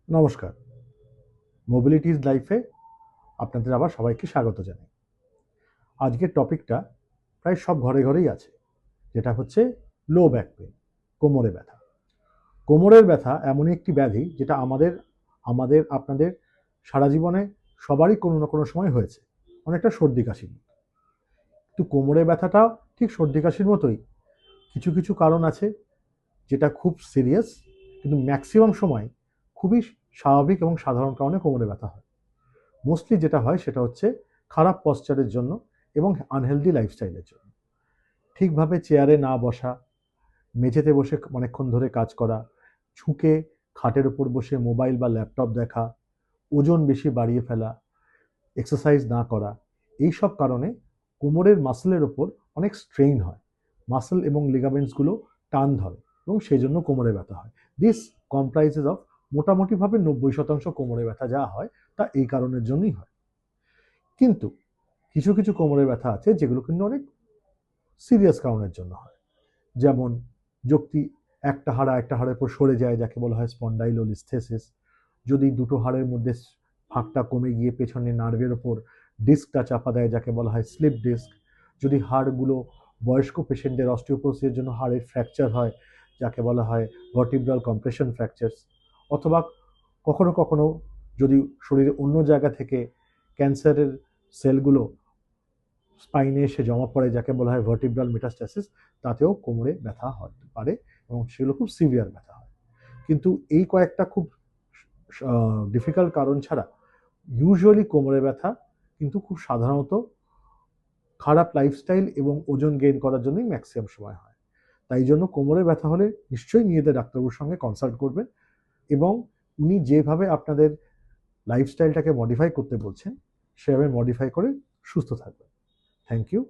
নমস্কার। মোবিলিটিজ লাইফে আপনাদের আবার সবাইকে স্বাগত জানাই। আজকের টপিকটা প্রায় সব ঘরে ঘরেই আছে, যেটা হচ্ছে লো ব্যাক পেন, কোমরে ব্যথা। কোমরের ব্যথা এমনই একটি ব্যাধি যেটা আমাদের আপনাদের সারা জীবনে সবারই কোনো না কোনো সময় হয়েছে, অনেকটা সর্দি কাশির মতো। কিন্তু কোমরের ব্যথাটাও ঠিক সর্দি কাশির মতোই কিছু কিছু কারণ আছে যেটা খুব সিরিয়াস, কিন্তু ম্যাক্সিমাম সময় খুবই স্বাভাবিক এবং সাধারণ কারণে কোমরে ব্যথা হয়। মোস্টলি যেটা হয় সেটা হচ্ছে খারাপ পশ্চারের জন্য এবং আনহেলদি লাইফস্টাইলের জন্য। ঠিকভাবে চেয়ারে না বসা, মেঝেতে বসে অনেকক্ষণ ধরে কাজ করা, ঝুঁকে খাটের উপর বসে মোবাইল বা ল্যাপটপ দেখা, ওজন বেশি বাড়িয়ে ফেলা, এক্সারসাইজ না করা, এই সব কারণে কোমরের মাসলের ওপর অনেক স্ট্রেইন হয়, মাসল এবং লিগামেন্টসগুলো টান ধরে এবং সেই জন্য কোমরে ব্যথা হয়। দিস কম্প্রাইজেস অফ মোটামুটিভাবে 90% কোমরে ব্যথা যা হয় তা এই কারণের জন্যই হয়। কিন্তু কিছু কিছু কোমরের ব্যথা আছে যেগুলো কিন্তু অনেক সিরিয়াস কারণের জন্য হয়। যেমন যুক্তি একটা হাড় একটা হাড়ের উপর সরে যায়, যাকে বলা হয় স্পন্ডাইলোলিস্থেসিস। যদি দুটো হাড়ের মধ্যে ফাঁকটা কমে গিয়ে পেছনে নার্ভের ওপর ডিস্কটা চাপা দেয়, যাকে বলা হয় স্লিপ ডিস্ক। যদি হাড়গুলো বয়স্ক পেশেন্টদের অস্টিওপোরোসিসের জন্য হাড়ের ফ্র্যাকচার হয়, যাকে বলা হয় ভার্টিব্রাল কম্প্রেশন ফ্র্যাকচারস। অথবা কখনো কখনো যদি শরীরের অন্য জায়গা থেকে ক্যান্সারের সেলগুলো স্পাইনে এসে জমা পড়ে, যাকে বলা হয় ভার্টিব্রাল মেটাস্টাসিস, তাতেও কোমরে ব্যথা হতে পারে এবং সেগুলো খুব সিভিয়ার ব্যথা হয়। কিন্তু এই কয়েকটা খুব ডিফিকাল্ট কারণ ছাড়া ইউজুয়ালি কোমরে ব্যথা কিন্তু খুব সাধারণত খারাপ লাইফস্টাইল এবং ওজন গেইন করার জন্যই ম্যাক্সিমাম সময় হয়। তাই জন্য কোমরে ব্যথা হলে নিশ্চয়ই নিজেদের ডাক্তারবাবুর সঙ্গে কনসাল্ট করবেন এবং উনি যেভাবে আপনাদের লাইফস্টাইলটাকে মডিফাই করতে বলছেন সেভাবে মডিফাই করে সুস্থ থাকবেন। Thank you.